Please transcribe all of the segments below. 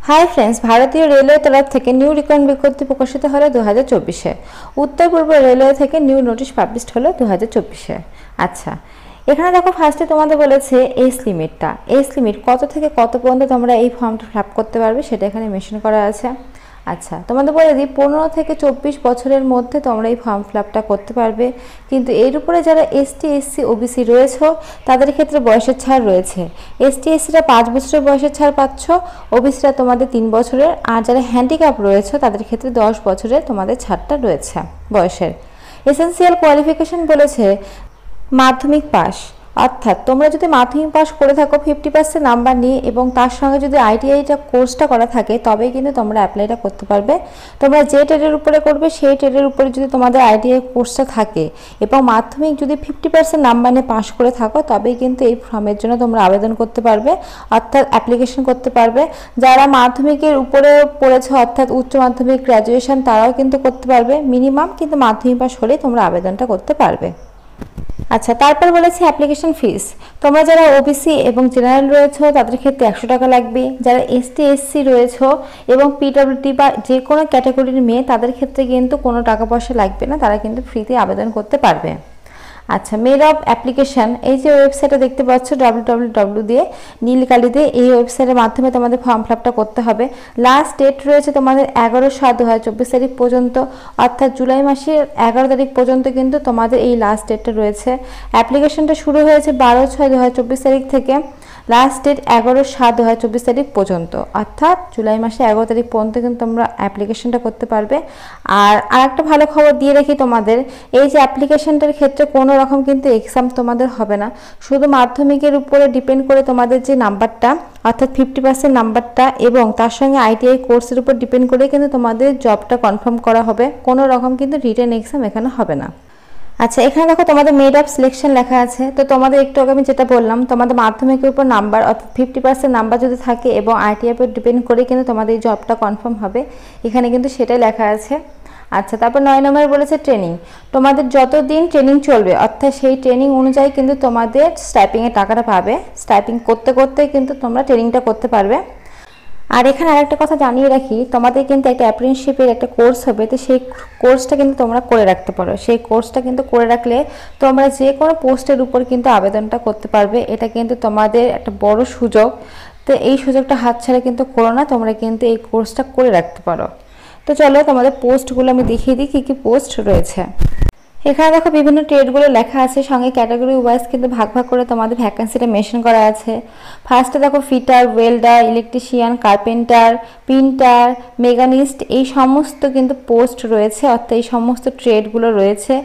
Hi friends, ভারতীয় railway তরফ থেকে নিউ রিক্রুটমেন্ট বিজ্ঞপ্তি প্রকাশিত হলো 2024-এ। উত্তর পূর্ব রেলওয়ে থেকে নিউ নোটিশ পাবলিশড হলো 2024-এ। আচ্ছা, এখানে দেখো ফার্স্টে তোমাদের বলেছে এজ লিমিটটা। এজ লিমিট কত থেকে কত পর্যন্ত তোমরা এই ফর্মটা ফিল আপ করতে পারবে সেটা এখানে মেনশন করা আছে। আচ্ছা, তোমাদের বলে দিই 15 থেকে 24 বছরের মধ্যে তোমরা এই ফর্ম ফিল আপটা করতে পারবে। কিন্তু এর উপরে যারা এসটি, এসসি, ওবিসি রয়েছে তাদের ক্ষেত্রে বয়সের ছাড় রয়েছে। এসটি, এসসিরা 5 বছরের বয়সের ছাড় পাচ্ছ, ওবিসিরা তোমাদের 3 বছরের, আর যারা হ্যান্ডিক্যাপ রয়েছে তাদের ক্ষেত্রে 10 বছরের তোমাদের ছাড়টা রয়েছে বয়সের। এসেনশিয়াল কোয়ালিফিকেশন বলেছে মাধ্যমিক পাস, অর্থাৎ তোমরা যদি মাধ্যমিক পাস করে থাকো 50% নাম্বার নিয়ে এবং তার সঙ্গে যদি আইটিআইটা কোর্সটা করা থাকে তবেই কিন্তু তোমরা অ্যাপ্লাইটা করতে পারবে। তোমরা যে ট্রেডের উপরে করবে সেই ট্রেডের উপরে যদি তোমাদের আইটিআই কোর্সটা থাকে এবং মাধ্যমিক যদি 50% নাম্বার নিয়ে পাস করে থাকো তবেই কিন্তু এই ফর্মের জন্য তোমরা আবেদন করতে পারবে, অর্থাৎ অ্যাপ্লিকেশন করতে পারবে। যারা মাধ্যমিকের উপরে পড়েছে অর্থাৎ উচ্চ মাধ্যমিক, গ্র্যাজুয়েশন, তারাও কিন্তু করতে পারবে। মিনিমাম কিন্তু মাধ্যমিক পাস হলেই তোমরা আবেদনটা করতে পারবে। আচ্ছা, তারপর বলেছে অ্যাপ্লিকেশন ফিস। তোমরা যারা ওবিসি এবং জেনারেল রয়েছে তাদের ক্ষেত্রে 100 টাকা লাগবে। যারা এসটি, এসসি রয়েছে এবং পিডব্লিউডি বা যে কোনো ক্যাটাগরির মেয়ে তাদের ক্ষেত্রে কিন্তু কোনো টাকা পয়সা লাগবে না, তারা কিন্তু ফ্রিতে আবেদন করতে পারবে। আচ্ছা, মেড অফ অ্যাপ্লিকেশান, এই যে ওয়েবসাইটে দেখতে পাচ্ছ www দিয়ে নীল কালি দিয়ে, এই ওয়েবসাইটের মাধ্যমে তোমাদের ফর্ম ফিল আপটা করতে হবে। লাস্ট ডেট রয়েছে তোমাদের 11/7/2024 তারিখ পর্যন্ত, অর্থাৎ জুলাই মাসের 11 তারিখ পর্যন্ত কিন্তু তোমাদের এই লাস্ট ডেটটা রয়েছে। অ্যাপ্লিকেশনটা শুরু হয়েছে 12/6/2024 তারিখ থেকে, লাস্ট ডেট 11/7/2024 তারিখ পর্যন্ত, অর্থাৎ জুলাই মাসে 11 তারিখ পর্যন্ত কিন্তু তোমরা অ্যাপ্লিকেশনটা করতে পারবে। আর আরেকটা ভালো খবর দিয়ে রাখি তোমাদের, এই যে অ্যাপ্লিকেশনটার ক্ষেত্রে কোনো রকম কিন্তু এক্সাম তোমাদের হবে না, শুধু মাধ্যমিকের উপরে ডিপেন্ড করে তোমাদের যে নাম্বারটা অর্থাৎ 50% নাম্বারটা এবং তার সঙ্গে আইটিআই কোর্সের উপর ডিপেন্ড করে কিন্তু তোমাদের জবটা কনফার্ম করা হবে। কোনো রকম কিন্তু রিটেন এক্সাম এখানে হবে না। আচ্ছা, এখানে দেখো তোমাদের মেড অফ সিলেকশন লেখা আছে। তো তোমাদের একটু আগে আমি যেটা বললাম, তোমাদের মাধ্যমিকের উপর নাম্বার অর্থাৎ 50% নাম্বার যদি থাকে এবং আইটিআই উপর ডিপেন্ড করে কিন্তু তোমাদের এই জবটা কনফার্ম হবে, এখানে কিন্তু সেটাই লেখা আছে। আচ্ছা, তারপর 9 নম্বরে বলেছে ট্রেনিং। তোমাদের যতদিন ট্রেনিং চলবে অর্থাৎ সেই ট্রেনিং অনুযায়ী কিন্তু তোমাদের স্টাইপিংয়ের টাকাটা পাবে। স্টাইপিং করতে করতে কিন্তু তোমরা ট্রেনিংটা করতে পারবে। আর এখানে আরেকটা কথা জানিয়ে রাখি, তোমাদের কিন্তু একটা অ্যাপ্রেন্টিসশিপের একটা কোর্স হবে, তো সেই কোর্সটা কিন্তু তোমরা করে রাখতে পারো। সেই কোর্সটা কিন্তু করে রাখলে তোমরা যে কোনো পোস্টের উপর কিন্তু আবেদনটা করতে পারবে। এটা কিন্তু তোমাদের একটা বড় সুযোগ, তো এই সুযোগটা হাতছাড়া কিন্তু করো না, তোমরা কিন্তু এই কোর্সটা করে রাখতে পারো। তো চলো তোমাদের পোস্টগুলো আমি দেখিয়ে দিই কী কী পোস্ট রয়েছে। এখানে দেখো বিভিন্ন ট্রেডগুলো লেখা আছে, সঙ্গে ক্যাটাগরি ওয়াইজ কিন্তু ভাগ ভাগ করে তোমাদের ভ্যাকেন্সিটা মেনশন করা আছে। ফার্স্টে দেখো fitter, welder, electrician, carpenter, printer, machinist, এই সমস্ত কিন্তু পোস্ট রয়েছে, অর্থাৎ এই সমস্ত ট্রেডগুলো রয়েছে।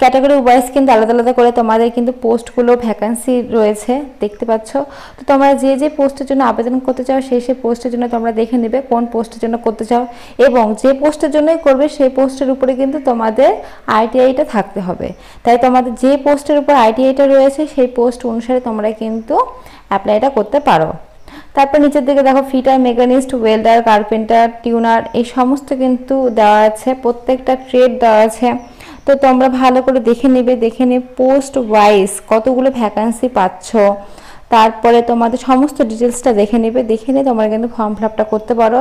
ক্যাটাগরি ওয়াইজ কিন্তু আলাদা আলাদা করে তোমাদের কিন্তু পোস্টগুলো ভ্যাকেন্সি রয়েছে, দেখতে পাচ্ছ। তো তোমরা যে যে পোস্টের জন্য আবেদন করতে চাও সেই সেই পোস্টের জন্য তোমরা দেখে নেবে কোন পোস্টের জন্য করতে চাও, এবং যে পোস্টের জন্যই করবে সেই পোস্টের উপরে কিন্তু তোমাদের আইটিআইটা থাকতে হবে। তাই তোমাদের যে পোস্টের উপর আইটিআইটা রয়েছে সেই পোস্ট অনুসারে তোমরা কিন্তু অ্যাপ্লাইটা করতে পারো। তারপর নিচের দিকে দেখো fitter, machinist, welder, carpenter, tuner, এই সমস্ত কিন্তু দেওয়া আছে, প্রত্যেকটা ট্রেড দেওয়া আছে। তো তোমরা ভালো করে দেখে নেবে, দেখে নিয়ে পোস্ট ওয়াইজ কতগুলো ভ্যাকান্সি পাচ্ছ, তারপরে তোমাদের সমস্ত ডিটেলসটা দেখে নেবে, দেখে নিয়ে তোমরা কিন্তু ফর্ম ফিল আপটা করতে পারো।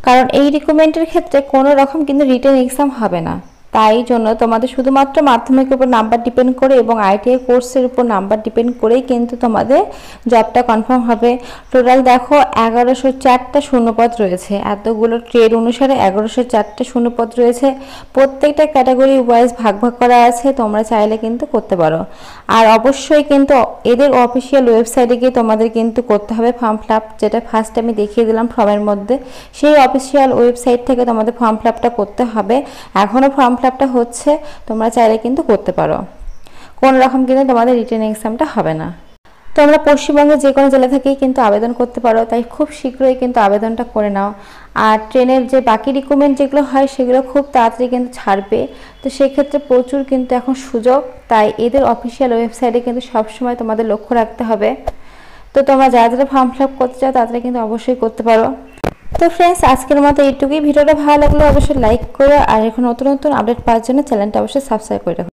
কারণ এই রিক্রুটমেন্টের ক্ষেত্রে কোনো রকম কিন্তু রিটেন এক্সাম হবে না, তাই জন্য তোমাদের শুধুমাত্র মাধ্যমিকের উপর নাম্বার ডিপেন্ড করে এবং আইটিআই কোর্সের উপর নাম্বার ডিপেন্ড করেই কিন্তু তোমাদের জবটা কনফার্ম হবে। টোটাল দেখো 1104টা শূন্যপদ রয়েছে, এতগুলো ট্রেড অনুসারে 1104টা শূন্যপদ রয়েছে। প্রত্যেকটা ক্যাটাগরি ওয়াইজ ভাগ ভাগ করা আছে, তোমরা চাইলে কিন্তু করতে পারো। আর অবশ্যই কিন্তু এদের অফিসিয়াল ওয়েবসাইটে গিয়ে তোমাদের কিন্তু করতে হবে ফর্ম ফিল আপ, যেটা ফার্স্ট আমি দেখিয়ে দিলাম ফর্মের মধ্যে। সেই অফিসিয়াল ওয়েবসাইট থেকে তোমাদের ফর্ম ফিল আপটা করতে হবে। এখনও ফর্ম ফিল আপটা হচ্ছে, তোমরা চাইলে কিন্তু করতে পারো। কোনো রকম কিন্তু তোমাদের রিটেন এক্সামটা হবে না। তোমরা পশ্চিমবঙ্গের যে কোনো জেলা থেকেই কিন্তু আবেদন করতে পারো, তাই খুব শীঘ্রই কিন্তু আবেদনটা করে নাও। আর ট্রেনের যে বাকি রিক্রুটমেন্ট যেগুলো হয় সেগুলো খুব তাড়াতাড়ি কিন্তু ছাড়বে, তো সেক্ষেত্রে প্রচুর কিন্তু এখন সুযোগ, তাই এদের অফিসিয়াল ওয়েবসাইটে কিন্তু সবসময় তোমাদের লক্ষ্য রাখতে হবে। তো তোমরা যারা যারা ফর্ম ফিল আপ করতে চাও তারা কিন্তু অবশ্যই করতে পারো। তো ফ্রেন্ডস, আজকের মতো এইটুকুই। ভিডিওটা ভালো লাগলে অবশ্যই লাইক করো, আর এখন নতুন নতুন আপডেট পাওয়ার জন্য চ্যানেলটা অবশ্যই সাবস্ক্রাইব করে রাখো।